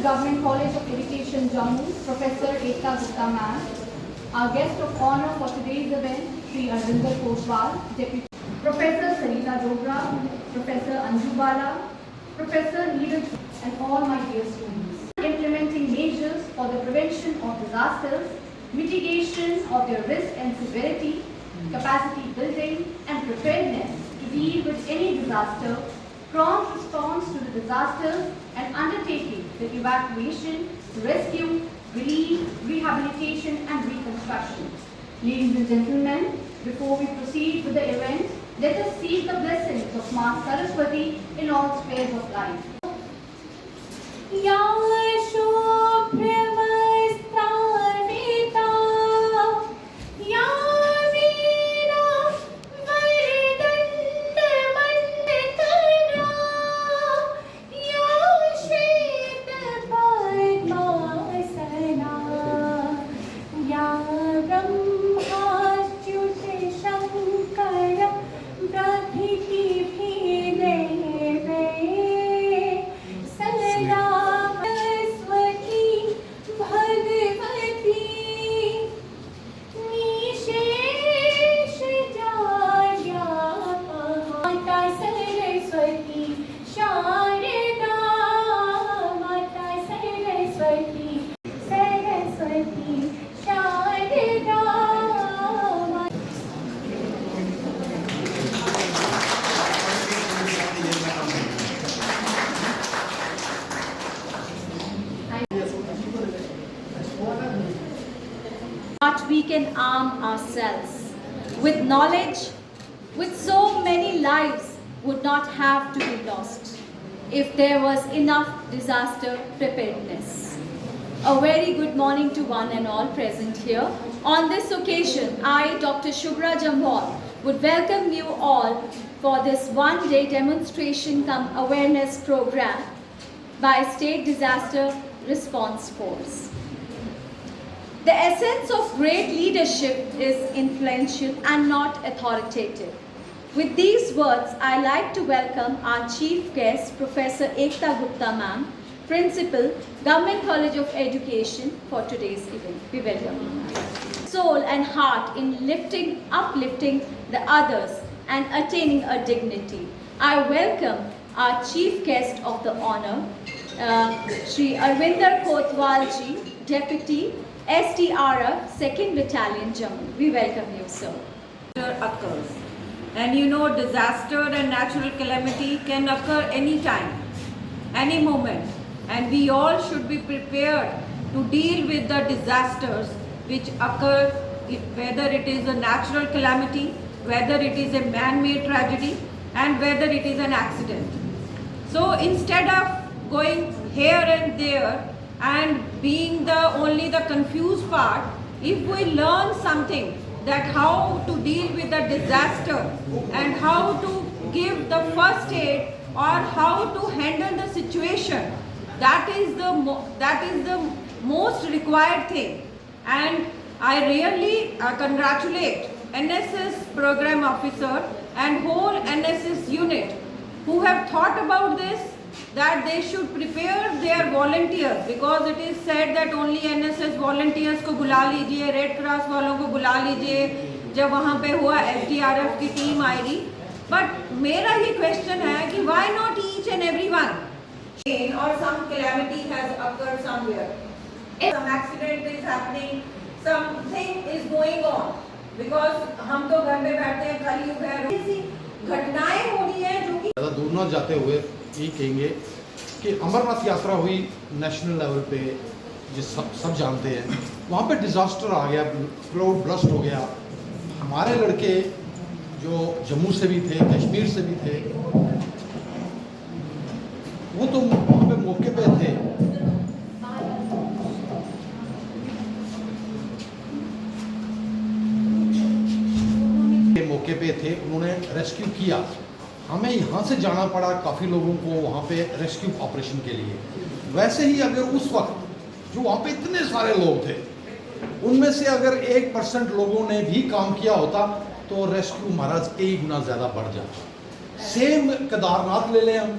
Government College of Education, Jammu, Professor Ekta Gupta Ma'am. Our guest of honor for today's event, Sri Arvinder Kotwal, Deputy Professor Sarita Dogra, Professor Anju Bala, Professor Neeraj, and all my dear students. Implementing measures for the prevention of disasters, mitigation of their risk and severity, capacity building and preparedness to deal with any disaster, prompt response to the disasters and undertaking the evacuation, rescue, relief, rehabilitation and reconstruction. Ladies and gentlemen, before we proceed with the event, let us seek the blessings of Ma Saraswati in all spheres of life. But we can arm ourselves with knowledge, with so many lives would not have to be lost if there was enough disaster preparedness. A very good morning to one and all present here. On this occasion, I, Dr. Shubhra Jambhal, would welcome you all for this one-day demonstration cum awareness program by State Disaster Response Force. The essence of great leadership is influential and not authoritative. With these words, I like to welcome our chief guest, Professor Ekta Gupta Ma'am, Principal, Government College of Education, for today's event. We welcome you. Soul and heart in uplifting the others and attaining a dignity. I welcome our chief guest of the honor, Sri Arvinder Kotwal ji, Deputy SDRF 2nd Battalion, Jammu. We welcome you, sir. Occurs. And you know, disaster and natural calamity can occur anytime, any moment. And we all should be prepared to deal with the disasters which occur, whether it is a natural calamity, whether it is a man-made tragedy, and whether it is an accident. So instead of going here and there, and being only the confused part, if we learn something that how to deal with the disaster and how to give the first aid or how to handle the situation, that is the most required thing. And I really congratulate NSS program officer and whole NSS unit who have thought about this, that they should prepare their volunteers, because it is said that only NSS volunteers को बुला लीजिए, Red Cross वालों को बुला लीजिए, जब वहाँ पे हुआ SDRF की टीम आएगी. But मेरा ये question है कि why not each and every one? Or some calamity has occurred somewhere. Some accident is happening, something is going on. Because हम तो घर में बैठते हैं, खाली ऐसी घटनाएं हो रही हैं जो कि ज़्यादा दूर न जाते हुए ये कहेंगे कि अमरनाथ यात्रा हुई नेशनल लेवल पे, जिस सब जानते हैं, वहाँ पे डिज़ास्टर आ गया, क्लाउड ब्रस्ट हो गया. हमारे लड़के जो जम्मू से भी थे, कश्मीर से भी थे, वो तो वहाँ पे मौके पे थे. मौके पे थे, उन्होंने रेस्क्यू किया. हमें यहाँ से जाना पड़ा काफ़ी लोगों को वहाँ पे रेस्क्यू ऑपरेशन के लिए. वैसे ही अगर उस वक्त जो वहाँ पे इतने सारे लोग थे, उनमें से अगर 1% लोगों ने भी काम किया होता तो रेस्क्यू महाराज कई गुना ज़्यादा बढ़ जाता. सेम केदारनाथ ले लें हम,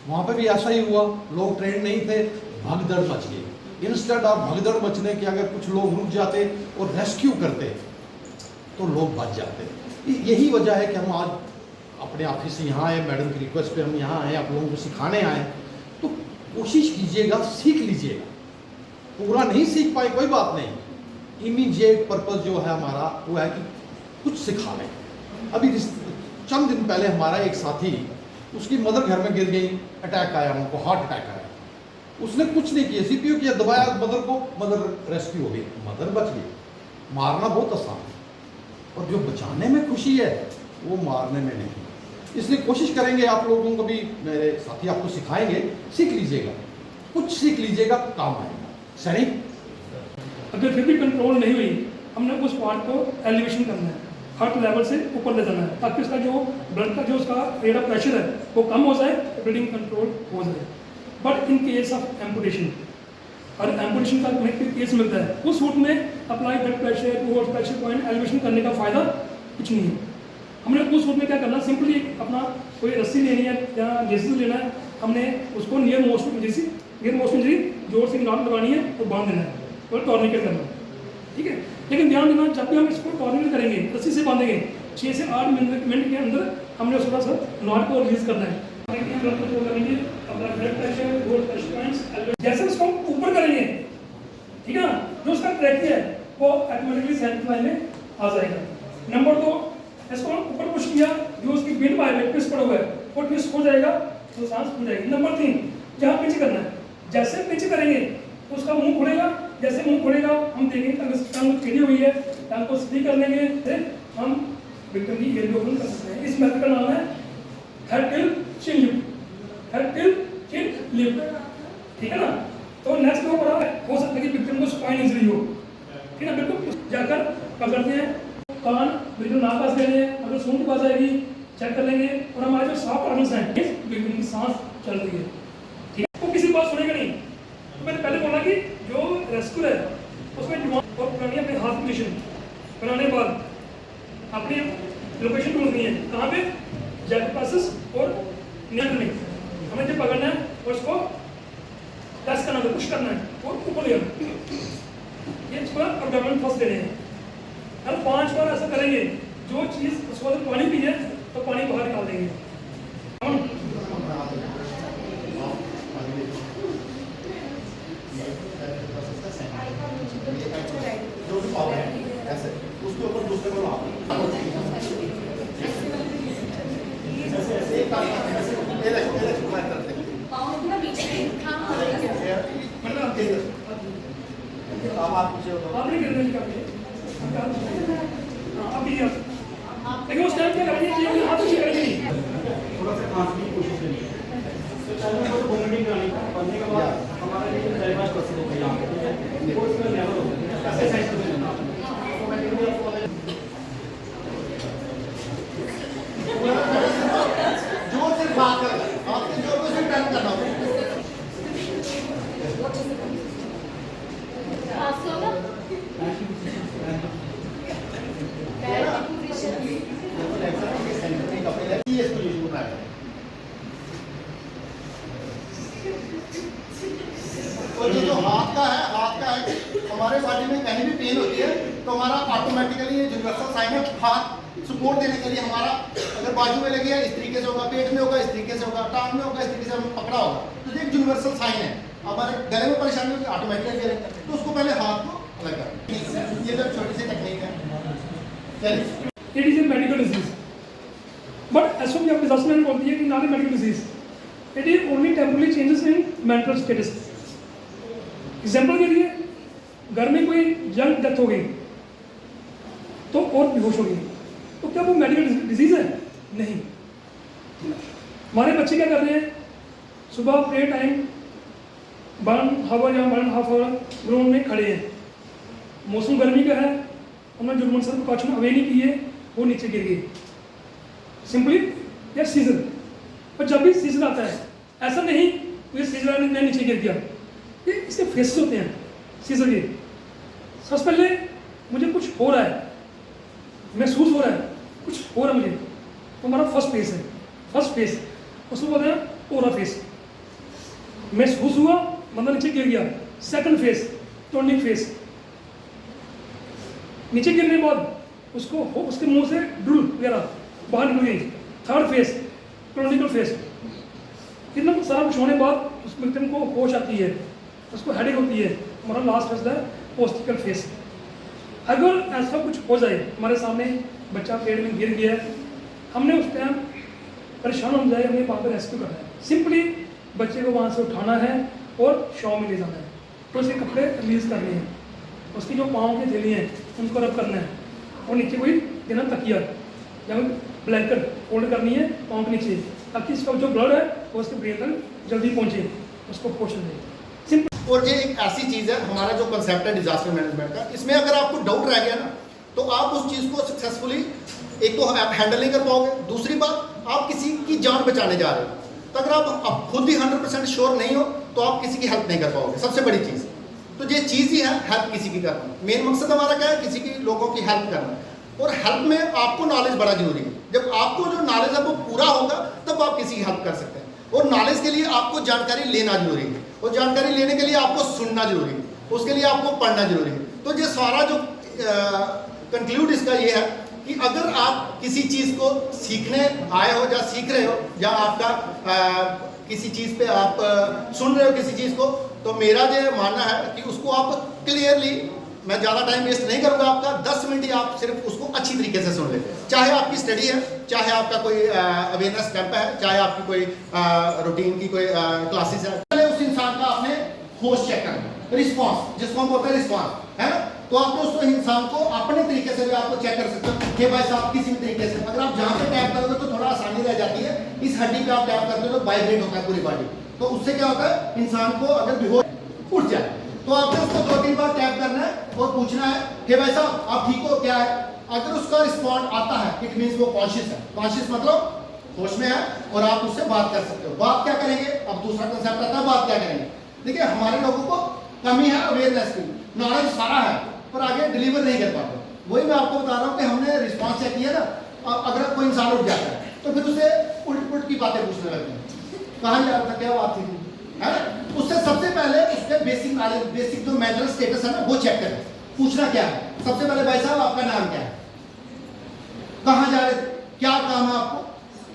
वहाँ पे भी ऐसा ही हुआ. लोग ट्रेन नहीं थे, भगदड़ मच गई। इंस्टेड ऑफ भगदड़ मचने के अगर कुछ लोग रुक जाते और रेस्क्यू करते तो लोग बच जाते। यही वजह है कि हम आज अपने ऑफिस से यहाँ आए, मैडम की रिक्वेस्ट पे हम यहाँ आए, आप लोगों को सिखाने आए। तो कोशिश कीजिएगा, सीख लीजिएगा। पूरा नहीं सीख पाए कोई बात नहीं, इमीडिएट पर्पस जो है हमारा वो है कि कुछ सिखा लें। अभी चंद दिन पहले हमारा एक साथी, उसकी मदर घर में गिर गई, अटैक आया, उनको हार्ट अटैक आया। उसने कुछ नहीं किया, सीपीयू किया, दबाया मदर को, मदर रेस्क्यू हो गई, मदर बच गई। मारना बहुत आसान है और जो बचाने में खुशी है वो मारने में नहीं। इसलिए कोशिश करेंगे, आप लोगों को भी मेरे साथी आपको सिखाएंगे, सीख लीजिएगा, कुछ सीख लीजिएगा, काम आएगा। सही। अगर फिर भी कंट्रोल नहीं हुई, हमने उस पार्ट को एलिवेशन करना है, हार्ट लेवल से ऊपर ले जाना है, ताकि उसका जो ब्लड का जो उसका रेट ऑफ प्रेशर है वो कम हो जाए, ब्लीडिंग कंट्रोल हो जाए। But in case of amputation, और एम्पुटेशन का हमें केस मिलता है, उस रूट में apply blood pressure to pressure point elevation करने का फायदा कुछ नहीं है। हमने उस रूट में क्या करना, सिंपली अपना कोई रस्सी लेनी है या जेसी लेना है, हमने उसको नियर मोस्ट इंजरी जोर से नाट लगानी है और बांध देना है और टॉर्निकेट करना है, ठीक है। लेकिन ध्यान देना, जब भी हम इसको टॉर्निकेट करेंगे, रस्सी से बांधेंगे, 6 से 8 मिनट के अंदर हमने उसका सा नाट को रिलीज करना है। जैसे उसको ऊपर करेंगे, ठीक है ना, जो उसका ट्रैक है वो ऑटोमेटिकली सेंटर लाइन में आ जाएगा। नंबर 2, इसको ऊपर पुश किया, जो उसकी बीट बाय में ट्विस्ट पड़ा हुआ है वो ट्विस्ट हो जाएगा, तो सांस खुल जाएगी। नंबर 3, जहाँ पिच करना है, जैसे पिच करेंगे तो उसका मुंह खुलेगा, जैसे मुंह खुलेगा हम देखेंगे टंग टेढ़ी हुई है, टंग को सीधी कर लेंगे, फिर हम विक्टिम की ईयर ओपन कर सकते हैं। इस मेथड का नाम है हेड टिल चिन लिफ्ट, हेड टिल चिन लिफ्ट, ठीक है ना। तो नेक्स्ट में हो सकता है कि विक्टिम को स्पाइन इंजरी हो, ठीक है, बिल्कुल जाकर पकड़ते हैं, कान बिल्कुल नाक पास ले लें, अगर सूंड के पास आएगी चेक कर लेंगे, और हमारे जो साफ ऑर्गन्स हैं, विक्टिम की सांस चल रही है, ठीक है। वो किसी बात सुनेगा नहीं। तो मैंने पहले बोला कि जो रेस्क्यू है उसमें दिमाग और पुरानी अपने हाथ पोजीशन बनाने के बाद अपनी लोकेशन ढूंढनी है, कहाँ पे, जैक पासेस और नेट में हमें जब पकड़ना है और उसको प्रेस करना है, पुश करना है और ऊपर ले आना, ये इसको अब्डोमेन थ्रस्ट देने हैं। हम 5 बार ऐसा करेंगे, जो चीज़ उसको अगर पानी पी है तो पानी बाहर निकाल देंगे। जो भी पावर है ऐसे उसके ऊपर दूसरे को ऐसे ऐसे एक काम ऐसे करते हैं। आप पीछे हो, आप नहीं करने का अभी लेकिन उस टाइम क्या करेंगे, हाथ पीछे करेंगे नहीं, थोड़ा सा खांसने की कोशिश करिए। तो चाहे वो वोमिटिंग करनी बनने के बाद हमारा ये डाइवर्स प्रोसेस होगा यहाँ पे, वो इसका लेवल होगा ऐसे साइज पे लेना जोर से बात कर, आपके जोर से टर्न करना होगा। और ये जो हाथ का है हमारे बॉडी में कहीं भी पेन होती है तो हमारा ऑटोमेटिकली ये यूनिवर्सल साइन है, हाथ सपोर्ट देने के लिए हमारा अगर बाजू में लगे इस तरीके से होगा, पेट में होगा इस तरीके से होगा, टांग में होगा इस तरीके से हम पकड़ा होगा, तो ये एक यूनिवर्सल साइन है। हमारे गले में परेशानी होती है ऑटोमेटिकली, तो उसको पहले हाथ को अलग कर, ये तो छोटी सी टेक्निक है। चलिए, it is a medical disease, but as soon as assessment बोलती है कि not a medical disease, it is only temporary changes in mental status. Example के लिए, घर में कोई यंग डेथ हो गई तो और बेहोश हो गई, तो क्या वो मेडिकल डिजीज है? नहीं। हमारे बच्चे क्या कर रहे हैं, सुबह प्रे टाइम 1 या 1.5 आवर ग्राउंड में खड़े हैं, मौसम गर्मी का है, हमने जो सर प्रिकॉशन अवे नहीं किए, वो नीचे गिर गई, सिंपली या सीजन। पर जब भी सीजन आता है, ऐसा नहीं ये सीजन में नीचे गिर गया, ये इसके फेसेस होते हैं सीजन के। सबसे पहले मुझे कुछ हो रहा है, महसूस हो रहा है, कुछ हो रहा है मुझे, तो हमारा फर्स्ट फेस है, फर्स्ट फेस उसको बोलते हैं ओरा फेस। महसूस हुआ बंदा नीचे गिर गया, सेकंड फेस टर्निंग फेस, नीचे गिरने के बाद उसके मुंह से ड्रूल वगैरह बाहर निकल गई, थर्ड फेस क्रोनिकल फेस। इतना सारा कुछ होने के बाद उस विक्टिम को होश आती है, उसको हेडेक होती है, हमारा लास्ट फेस है पोस्टिकल फेस। अगर ऐसा कुछ हो जाए, हमारे सामने बच्चा पेड़ में गिर गया है, हमने उस टाइम परेशान हो जाए, हमें वहाँ पर रेस्क्यू करना है। सिंपली बच्चे को वहाँ से उठाना है और शॉप में ले जाना है, तो उसके कपड़े रिलीज करने हैं, उसकी जो पाँव की थैली हैं उनको रब करना है, और नीचे कोई देना तकिया या ब्लैंकेट फोल्ड करनी है पाँव के नीचे, ताकि इसका जो ब्लड है वो उसके ब्रेन तक जल्दी पहुँचे, उसको पोषण दे। सिंपल। और ये एक ऐसी चीज़ है, हमारा जो कंसेप्ट है डिजास्टर मैनेजमेंट का, इसमें अगर आपको डाउट रह गया ना, तो आप उस चीज़ को सक्सेसफुली एक तो आप हैंडल नहीं कर पाओगे, दूसरी बात आप किसी की जान बचाने जा रहे हो, तो अगर आप खुद ही 100% श्योर नहीं हो तो आप किसी की हेल्प नहीं कर पाओगे। सबसे बड़ी चीज़ तो ये चीज़ ही है, हेल्प किसी की करना। मेन मकसद हमारा क्या है, किसी की लोगों की हेल्प करना, और हेल्प में आपको नॉलेज बड़ा जरूरी है। जब आपको जो नॉलेज है वो पूरा होगा तब आप किसी की हेल्प कर सकते हैं, और नॉलेज के लिए आपको जानकारी लेना जरूरी है, और जानकारी लेने के लिए आपको सुनना जरूरी है, उसके लिए आपको पढ़ना जरूरी है। तो ये सारा जो कंक्लूड इसका ये है कि अगर आप किसी चीज़ को सीखने आए हो या सीख रहे हो, या आपका किसी चीज़ पे आप सुन रहे हो किसी चीज़ को, तो मेरा जो मानना है कि उसको आप क्लियरली, मैं ज़्यादा टाइम वेस्ट नहीं करूँगा आपका, 10 मिनट ही आप सिर्फ उसको अच्छी तरीके से सुन ले। चाहे आपकी स्टडी है, चाहे आपका कोई अवेयरनेस कैंप है, चाहे आपकी कोई रूटीन की कोई क्लासेस है, पहले उस इंसान का आपने होश चेक करना, रिस्पॉन्स जिसको हम बोलते हैं रिस्पॉन्स, है ना। तो आपने उस इंसान को अपने तरीके से भी आपको चेक कर सकते हो कि भाई साहब किसी भी तरीके से, अगर आप जहाँ पे टैप करोगे तो थोड़ा आसानी रह जाती है, इस हड्डी पे आप टैप करते हो तो वाइब्रेट होता है पूरी बॉडी, तो उससे क्या होता है, इंसान को अगर बेहोश उठ जाए तो आपने उसको 2-3 बार टैप करना है और पूछना है कि भाई साहब आप ठीक हो, क्या है। अगर उसका रिस्पॉन्ड आता है इट मीन्स वो कॉन्शियस है, कॉन्शियस मतलब होश में है, और आप उससे बात कर सकते हो। बात क्या करेंगे, अब दूसरा कंसेप्ट आता है बात क्या करेंगे। देखिए हमारे लोगों को कमी है अवेयरनेस की, नॉलेज सारा है पर आगे डिलीवर नहीं कर पाते। वही मैं आपको बता रहा हूँ कि हमने रिस्पॉन्स चेक किया ना, अगर कोई इंसान उठ जाता है तो फिर उसे उल्ट की बातें पूछने लगते हैं, कहाँ जा रहा था, क्या बात थी, है ना। उससे सबसे पहले उसके बेसिक नॉलेज, बेसिक जो मेंटल स्टेटस है ना वो चेक करें। पूछना क्या है, सबसे पहले भाई साहब आपका नाम क्या है, कहाँ जा रहे थे, क्या काम है आपको,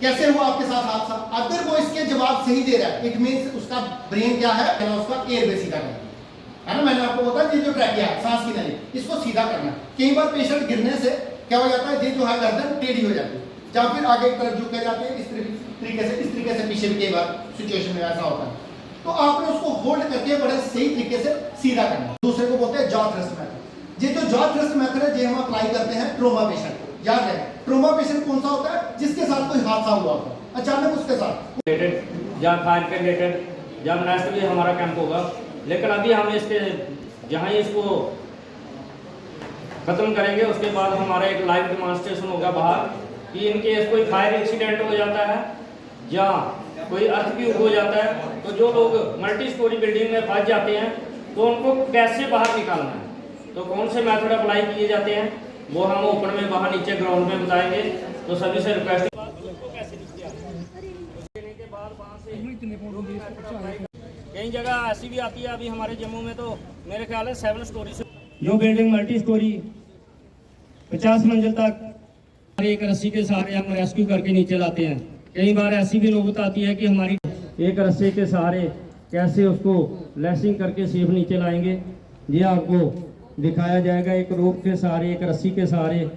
कैसे हुआ आपके साथ हादसा। अगर वो इसके जवाब सही दे रहा है इट मीन्स उसका ब्रेन क्या है, उसका एयरवे सीधा करना है ना। मैंने आपको बताया ये जो ट्रैकिया है सांस की नली, इसको सीधा करना है। कई बार पेशेंट गिरने से क्या हो जाता है, ये जो है गर्दन टेढ़ी हो जाती है, या फिर आगे की तरफ झुक जाते हैं, इस तरीके से पीछे भी कई बार सिचुएशन में ऐसा होता है। तो आपने उसको होल्ड करके बड़े सही तरीके से सीधा करना है। दूसरे को बोलते हैं जॉ थ्रस्ट मेथड। ये जो जॉ थ्रस्ट मेथड है ये हम अप्लाई करते हैं ट्रोमा पेशेंट को। याद है ट्रोमा पेशेंट कौन सा होता है, जिसके साथ कोई हादसा हुआ होता है अचानक उसके साथ रिलेटेड या फायर के रिलेटेड या नेक्स्ट भी हमारा कैंप होगा। लेकिन अभी हम इसके जहाँ ही इसको खत्म करेंगे उसके बाद हमारा एक लाइव डेमोन्स्ट्रेशन होगा बाहर कि इनकेस कोई फायर इंसिडेंट हो जाता है या कोई अर्थक्वेक हो जाता है तो जो लोग मल्टी स्टोरी बिल्डिंग में फंस जाते हैं तो उनको कैसे बाहर निकालना है, तो कौन से मेथड अप्लाई किए जाते हैं वो हम ओपन में बाहर नीचे ग्राउंड में बताएंगे। तो सभी से रिक्वेस्ट के बाद वहाँ से कई जगह ऐसी भी आती है, अभी हमारे जम्मू में तो मेरे ख्याल है 7 स्टोरी से जो बिल्डिंग मल्टी स्टोरी 50 मंजिल तक एक रस्सी के सहारे हम रेस्क्यू करके नीचे लाते हैं। कई बार ऐसी भी नौबत आती है कि हमारी एक रस्से के सहारे कैसे उसको लेसिंग करके सेफ नीचे लाएंगे, ये आपको दिखाया जाएगा। एक रोप के सहारे, एक रस्सी के सहारे,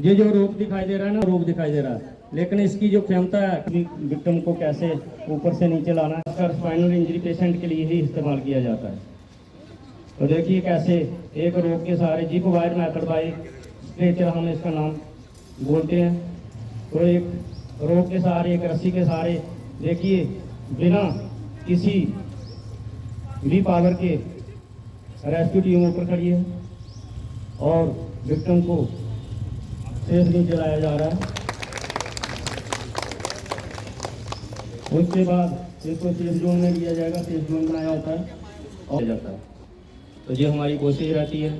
ये जो रोप दिखाई दे रहा है ना, रोप दिखाई दे रहा है, लेकिन इसकी जो क्षमता है विक्टिम को कैसे ऊपर से नीचे लाना है, इसका स्पाइनल इंजरी पेशेंट के लिए ही इस्तेमाल किया जाता है। तो देखिए कैसे एक रोप के सहारे, zip wire method by stretcher हम इसका नाम बोलते हैं। तो एक रोप के सहारे, एक रस्सी के सहारे, देखिए बिना किसी भी पावर के रेस्क्यू टीम ऊपर खड़ी है और विक्टिम को सेफ नीचे लाया जा रहा है। उसके बाद इसको सेफ जोन में लिया जाएगा, सेफ जोन बनाया होता है और जाता है। तो ये हमारी कोशिश रहती है।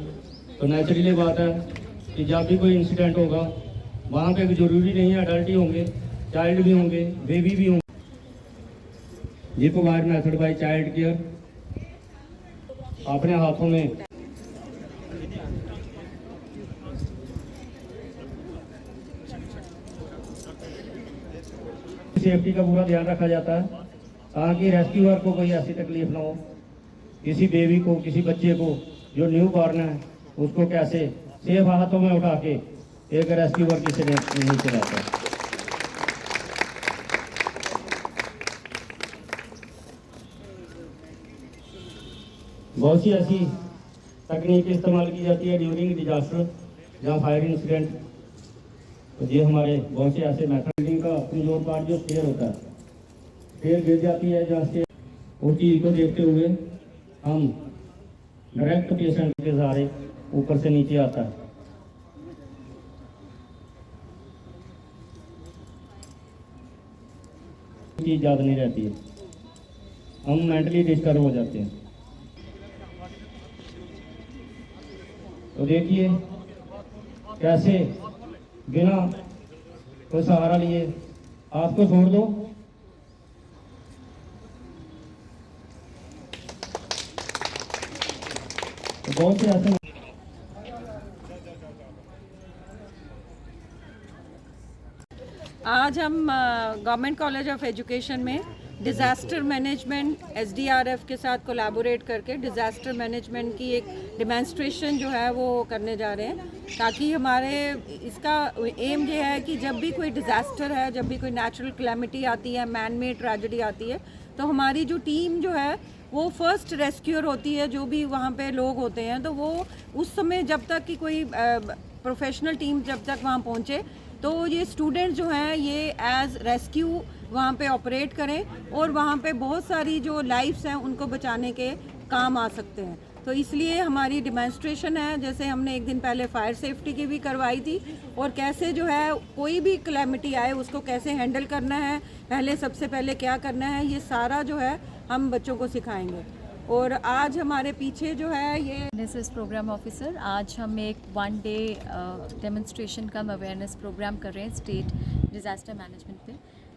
तो नेचुरली बात है कि जब भी कोई इंसिडेंट होगा वहाँ पे जरूरी नहीं है अडल्ट ही होंगे, चाइल्ड भी होंगे, बेबी भी होंगे। Zip wire method by child care अपने हाथों में सेफ्टी का पूरा ध्यान रखा जाता है ताकि रेस्क्यूअर को कोई ऐसी तकलीफ ना हो। किसी बेबी को, किसी बच्चे को जो न्यू बॉर्न है, उसको कैसे सेफ हाथों में उठा के एक रेस्क्यूअर किसी ने नहीं चलाता है। बहुत सी ऐसी तकनीक इस्तेमाल की जाती है ड्यूरिंग डिजास्टर या फायर इंसिडेंट। तो ये हमारे बहुत से ऐसे मेथड का कमजोर पार्ट जो स्टेयर होता है, स्टेयर गिर जाती है जहाँ से, उस चीज़ को देखते हुए हम डायरेक्ट पेशेंट के सहारे ऊपर से नीचे आता है। चीज़ याद नहीं रहती है, हम मेंटली डिस्टर्ब हो जाते हैं। तो देखिए कैसे बिना कोई सहारा लिए हाथ को छोड़ दो, तो बहुत से ऐसे आज हम गवर्नमेंट कॉलेज ऑफ एजुकेशन में डिज़ास्टर मैनेजमेंट एसडीआरएफ के साथ कोलैबोरेट करके डिज़ास्टर मैनेजमेंट की एक डेमोन्स्ट्रेशन जो है वो करने जा रहे हैं, ताकि हमारे इसका एम ये है कि जब भी कोई डिज़ास्टर है, जब भी कोई नेचुरल कैलेमिटी आती है, मैन मेड ट्रेजेडी आती है, तो हमारी जो टीम जो है वो फर्स्ट रेस्क्यूअर होती है। जो भी वहाँ पे लोग होते हैं तो वो उस समय जब तक कि कोई प्रोफेशनल टीम जब तक वहाँ पहुँचे तो ये स्टूडेंट जो हैं ये एज रेस्क्यू वहाँ पे ऑपरेट करें और वहाँ पे बहुत सारी जो लाइफ्स हैं उनको बचाने के काम आ सकते हैं। तो इसलिए हमारी डेमोन्स्ट्रेशन है, जैसे हमने एक दिन पहले फायर सेफ्टी की भी करवाई थी, और कैसे जो है कोई भी कैलेमिटी आए उसको कैसे हैंडल करना है, पहले सबसे पहले क्या करना है, ये सारा जो है हम बच्चों को सिखाएंगे। और आज हमारे पीछे जो है ये एनएसएस प्रोग्राम ऑफिसर, आज हम एक 1 डे डेमोन्स्ट्रेशन कम अवेयरनेस प्रोग्राम कर रहे हैं स्टेट डिज़ास्टर मैनेजमेंट पे,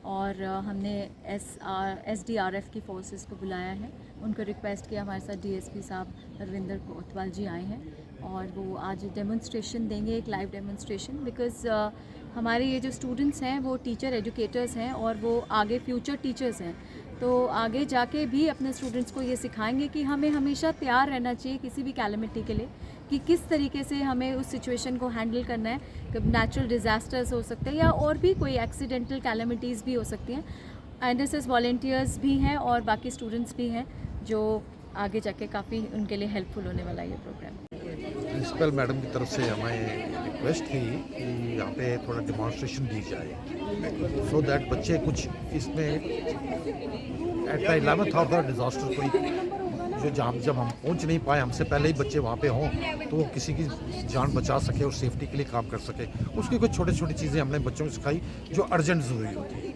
और हमने एसडीआरएफ की फोर्सेस को बुलाया है, उनको रिक्वेस्ट किया। हमारे साथ डीएसपी साहब रविंदर कोतवाल जी आए हैं और वो आज डेमोन्स्ट्रेशन देंगे, एक लाइव डेमोन्स्ट्रेशन, बिकॉज़ हमारे ये जो स्टूडेंट्स हैं वो टीचर एजुकेटर्स हैं और वो आगे फ्यूचर टीचर्स हैं, तो आगे जाके भी अपने स्टूडेंट्स को ये सिखाएंगे कि हमें हमेशा तैयार रहना चाहिए किसी भी कैलेमिटी के लिए, कि किस तरीके से हमें उस सिचुएशन को हैंडल करना है। कब नेचुरल डिज़ास्टर्स हो सकते हैं या और भी कोई एक्सीडेंटल कैलेमिटीज़ भी हो सकती हैं। एनएसएस वॉलंटियर्स भी हैं और बाकी स्टूडेंट्स भी हैं जो आगे जाके काफ़ी उनके लिए हेल्पफुल होने वाला है ये प्रोग्राम। प्रिंसिपल मैडम की तरफ से हमें रिक्वेस्ट थी कि यहाँ पे थोड़ा डेमोन्स्ट्रेशन दी जाए, सो दैट बच्चे कुछ इसमें at the 11th of the disaster कोई जो जब हम पहुँच नहीं पाए, हमसे पहले ही बच्चे वहाँ पे हों तो वो किसी की जान बचा सके और सेफ्टी के लिए काम कर सके। उसकी कुछ छोटी छोटी चीज़ें हमने बच्चों को सिखाई जो अर्जेंट ज़रूरी होती है।